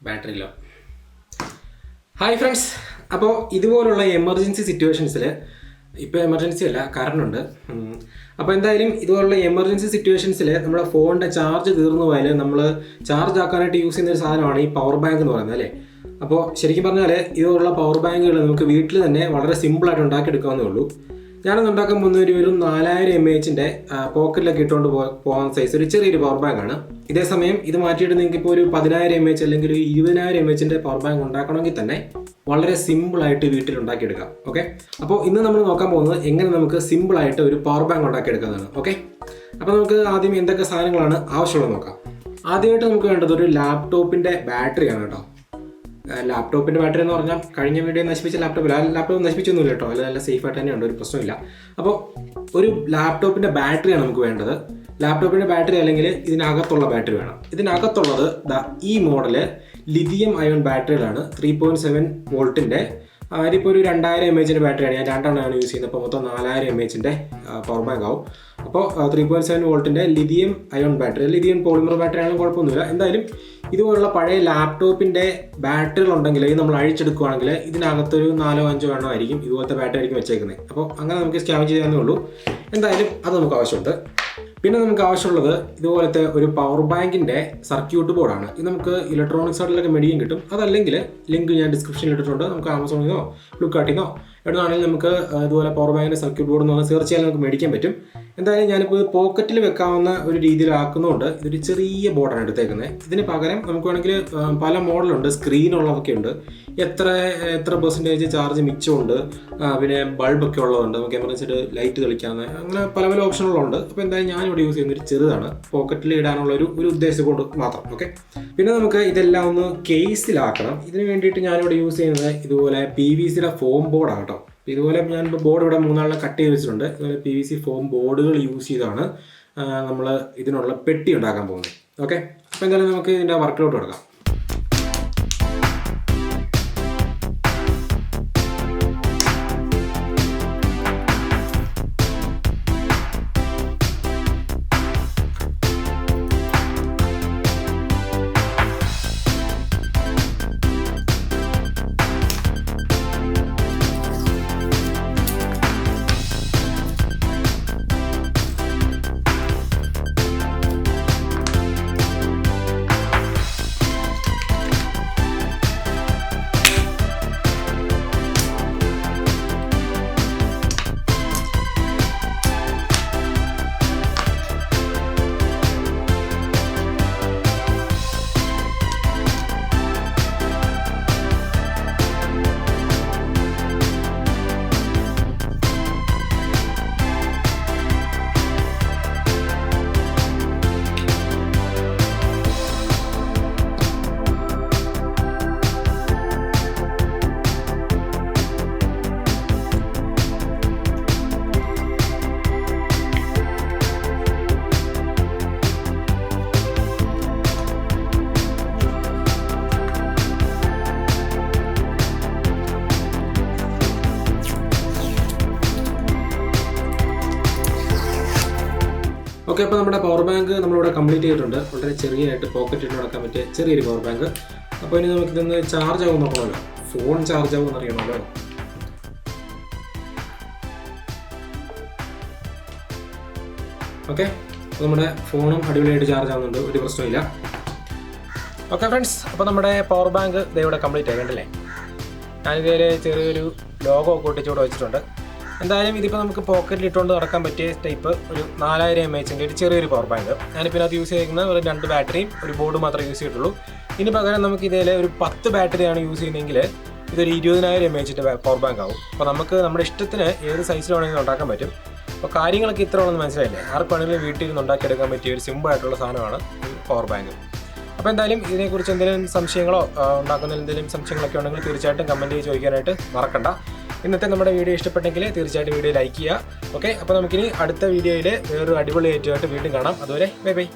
Battery ഇല്ല. Hi friends, അപ്പോൾ ഇതുപോലുള്ള എമർജൻസി സിറ്റുവേഷൻസിൽ ഇപ്പോൾ എമർജൻസി അല്ല, കറണ്ട് ഉണ്ട്. അപ്പോൾ എന്തായാലും ഇതുപോലുള്ള എമർജൻസി സിറ്റുവേഷൻസിൽ നമ്മുടെ ഫോണിൻ്റെ ചാർജ് തീർന്നു പോയാൽ നമ്മൾ ചാർജ് ആക്കാനായിട്ട് യൂസ് ചെയ്യുന്ന ഒരു സാധനമാണ് ഈ പവർ ബാങ്ക് എന്ന് പറയുന്നത്, അല്ലേ? അപ്പോൾ ശരിക്കും പറഞ്ഞാൽ ഇതുപോലുള്ള പവർ ബാങ്കുകൾ നമുക്ക് വീട്ടിൽ തന്നെ വളരെ സിമ്പിളായിട്ട് ഉണ്ടാക്കിയെടുക്കാവുന്നേ ഉള്ളൂ. ഞാനൊന്ന് ഉണ്ടാക്കാൻ പോകുന്ന ഒരു 4000 mAh പോക്കറ്റിലൊക്കെ ഇട്ടുകൊണ്ട് പോകാൻ സൈസ് ഒരു ചെറിയൊരു പവർ ബാങ്കാണ്. ഇതേസമയം ഇത് മാറ്റിയിട്ട് നിങ്ങൾക്ക് ഇപ്പോൾ ഒരു 10,000 mAh അല്ലെങ്കിൽ ഒരു 20,000 mAh പവർ ബാങ്ക് ഉണ്ടാക്കണമെങ്കിൽ തന്നെ വളരെ സിമ്പിളായിട്ട് വീട്ടിൽ ഉണ്ടാക്കിയെടുക്കാം. ഓക്കെ, അപ്പോൾ ഇന്ന് നമ്മൾ നോക്കാൻ പോകുന്നത് എങ്ങനെ നമുക്ക് സിമ്പിളായിട്ട് ഒരു പവർ ബാങ്ക് ഉണ്ടാക്കിയെടുക്കാമെന്നാണ്. ഓക്കെ, അപ്പോൾ നമുക്ക് ആദ്യം എന്തൊക്കെ സാധനങ്ങളാണ് ആവശ്യമുള്ളത് നോക്കാം. ആദ്യമായിട്ട് നമുക്ക് വേണ്ടത് ഒരു ലാപ്ടോപ്പിൻ്റെ ബാറ്ററിയാണ് കേട്ടോ. ലാപ്ടോപ്പിൻ്റെ ബാറ്ററി എന്ന് പറഞ്ഞാൽ കഴിഞ്ഞ വീഡിയോ നശിപ്പിച്ച ലാപ്ടോപ്പ് നശിപ്പിച്ചൊന്നുമില്ല കേട്ടോ, നല്ല സേഫായിട്ട് തന്നെയുണ്ട്, ഒരു പ്രശ്നമില്ല. അപ്പോൾ ഒരു ലാപ്ടോപ്പിൻ്റെ ബാറ്ററിയാണ് നമുക്ക് വേണ്ടത്. ലാപ്ടോപ്പിൻ്റെ ബാറ്ററി അല്ലെങ്കിൽ ഇതിനകത്തുള്ള ബാറ്ററി വേണം. ഇതിനകത്തുള്ളത് ഈ മോഡല് ലിഥിയം അയോൺ ബാറ്ററികളാണ്. 3.7 വോൾട്ടിൻ്റെ അതിപ്പോൾ ഒരു 2000 mAh ബാറ്ററിയാണ്. ഞാൻ രണ്ടെണ്ണമാണ് യൂസ് ചെയ്യുന്നത്. അപ്പോൾ മൊത്തം 4000 mAh പവർ ബാങ്ക് ആവും. അപ്പോൾ 3.7 വോൾട്ടിൻ്റെ lithium ion battery, lithium polymer battery ആണെങ്കിലും കുഴപ്പമൊന്നുമില്ല. എന്തായാലും ഇതുപോലുള്ള പഴയ ലാപ്ടോപ്പിൻ്റെ ബാറ്ററികൾ ഉണ്ടെങ്കിൽ ഇത് നമ്മൾ അഴിച്ചെടുക്കുകയാണെങ്കിൽ ഇതിനകത്തൊരു 4-5 എണ്ണമായിരിക്കും ഇതുപോലത്തെ ബാറ്ററി ആയിരിക്കും വെച്ചേക്കുന്നത്. അപ്പോൾ അങ്ങനെ നമുക്ക് സ്കാൻ ചെയ്യാവുന്നേ ഉള്ളൂ. എന്തായാലും അത് നമുക്ക് ആവശ്യമുണ്ട്. പിന്നെ നമുക്ക് ആവശ്യമുള്ളത് ഇതുപോലത്തെ ഒരു പവർ ബാങ്കിൻ്റെ സർക്യൂട്ട് ബോർഡാണ്. ഇത് നമുക്ക് ഇലക്ട്രോണിക്സ് സ്റ്റോറിലൊക്കെ മേടിക്കാൻ കിട്ടും. അതല്ലെങ്കിൽ ലിങ്ക് ഞാൻ ഡിസ്ക്രിപ്ഷനിൽ ഇട്ടിട്ടുണ്ട്. നമുക്ക് ആമസോണിൽ നിന്നോ ഫ്ലിപ്കാർട്ടിൽ എവിടെയാണെങ്കിലും നമുക്ക് ഇതുപോലെ പവർ ബാങ്കിൻ്റെ സർക്യൂട്ട് ബോർഡ് എന്ന് പറഞ്ഞാൽ സെർച്ച് ചെയ്യാൻ നമുക്ക് മേടിക്കാൻ പറ്റും. എന്തായാലും ഞാനിപ്പോൾ പോക്കറ്റിൽ വെക്കാവുന്ന ഒരു രീതിയിലാക്കുന്നതുകൊണ്ട് ഇതൊരു ചെറിയ ബോർഡാണ് എടുത്തേക്കുന്നത്. ഇതിന് പകരം നമുക്ക് വേണമെങ്കിൽ പല മോഡലുണ്ട്, സ്ക്രീനുള്ളതൊക്കെ ഉണ്ട്, എത്ര പെർസെൻറ്റേജ് ചാർജ് മിച്ചമുണ്ട്, പിന്നെ ബൾബൊക്കെ ഉള്ളതുണ്ട്, നമുക്ക് എമർജൻസി ലൈറ്റ് തെളിക്കാവുന്ന, അങ്ങനെ പല ഓപ്ഷനുകളുണ്ട്. അപ്പോൾ എന്തായാലും ഞാനിവിടെ യൂസ് ചെയ്യുന്നൊരു ചെറുതാണ്, പോക്കറ്റിൽ ഇടാനുള്ള ഒരു ഉദ്ദേശം കൊണ്ട് മാത്രം. ഓക്കെ, പിന്നെ നമുക്ക് ഇതെല്ലാം ഒന്ന് കേസിലാക്കണം. ഇതിന് വേണ്ടിയിട്ട് ഞാനിവിടെ യൂസ് ചെയ്യുന്നത് ഇതുപോലെ PVCയുടെ ഫോം ബോർഡാണ് കേട്ടോ. ഇതുപോലെ ഞാനിപ്പോൾ ബോർഡ് ഇവിടെ 3 കട്ട് ചെയ്ത് വെച്ചിട്ടുണ്ട്. ഇതുപോലെ PVC ഫോം ബോർഡുകൾ യൂസ് ചെയ്താണ് നമ്മൾ ഇതിനുള്ള പെട്ടി ഉണ്ടാക്കാൻ പോകുന്നത്. ഓക്കെ, അപ്പോൾ എന്തായാലും നമുക്ക് ഇതിൻ്റെ വർക്കിലോട്ട് കൊടുക്കാം. ഓക്കെ, അപ്പോൾ നമ്മുടെ പവർ ബാങ്ക് നമ്മളിവിടെ കംപ്ലീറ്റ് ചെയ്തിട്ടുണ്ട്. വളരെ ചെറിയായിട്ട് പോക്കറ്റിൽ നടക്കാൻ പറ്റിയ ചെറിയൊരു പവർ ബാങ്ക്. അപ്പോൾ ഇനി നമുക്കിതൊന്ന് ചാർജ് ആവും നോക്കണമല്ലോ, ഫോൺ ചാർജ് ആവുമെന്ന് അറിയണമല്ലോ. ഓക്കെ, അപ്പോൾ നമ്മുടെ ഫോണും അടിപൊളിയായിട്ട് ചാർജ് ആവുന്നുണ്ട്, ഒരു പ്രശ്നമില്ല. ഓക്കെ ഫ്രണ്ട്സ്, അപ്പോൾ നമ്മുടെ പവർ ബാങ്ക് ഇവിടെ കംപ്ലീറ്റ് ആയില്ലേ. ഞാനിതിൽ ചെറിയൊരു ലോഗോ ഒക്കെ ഒട്ടിച്ചൂടെ വെച്ചിട്ടുണ്ട്. എന്തായാലും ഇതിപ്പോൾ നമുക്ക് പോക്കറ്റിൽ ഇട്ടുകൊണ്ട് നടക്കാൻ പറ്റിയ ടൈപ്പ് ഒരു 4000 mAh ഒരു ചെറിയൊരു പവർ ബാങ്ക്. ഞാനിപ്പോൾ അത് യൂസ് ചെയ്യുന്ന ഒരു 2 ബാറ്ററിയും ഒരു ബോർഡ് മാത്രമേ യൂസ് ചെയ്തിട്ടുള്ളൂ. ഇനി പകരം നമുക്ക് ഇതിൽ ഒരു 10 ബാറ്ററിയാണ് യൂസ് ചെയ്യുന്നതെങ്കിൽ ഇതൊരു 20,000 mAh പവർ ബാങ്ക് ആവും. അപ്പോൾ നമുക്ക് നമ്മുടെ ഇഷ്ടത്തിന് ഏത് സൈസിൽ വേണമെങ്കിലും ഉണ്ടാക്കാൻ പറ്റും. അപ്പോൾ കാര്യങ്ങളൊക്കെ ഇത്ര ഉള്ളതെന്ന് മനസ്സിലായില്ലേ. ആർക്ക് വേണമെങ്കിലും വീട്ടിൽ നിന്ന് ഉണ്ടാക്കിയെടുക്കാൻ പറ്റിയ ഒരു സിമ്പിളായിട്ടുള്ള സാധനമാണ് ഈ പവർ ബാങ്ക്. അപ്പോൾ എന്തായാലും ഇതിനെക്കുറിച്ച് എന്തെങ്കിലും സംശയങ്ങളോ ഉണ്ടാക്കുന്നതിൽ എന്തെങ്കിലും സംശയങ്ങളൊക്കെ ഉണ്ടെങ്കിൽ തീർച്ചയായിട്ടും കമൻറ്റ് ചെയ്ത് ചോദിക്കാനായിട്ട് മറക്കണ്ട. ഇന്നത്തെ നമ്മുടെ വീഡിയോ ഇഷ്ടപ്പെട്ടെങ്കിൽ തീർച്ചയായിട്ടും വീഡിയോ ലൈക്ക് ചെയ്യുക. ഓക്കെ, അപ്പോൾ നമുക്കിനി അടുത്ത വീഡിയോയിൽ വേറൊരു അടിപൊളി ആയിട്ട് വീണ്ടും കാണാം. അതുവരെ ബൈ ബൈ.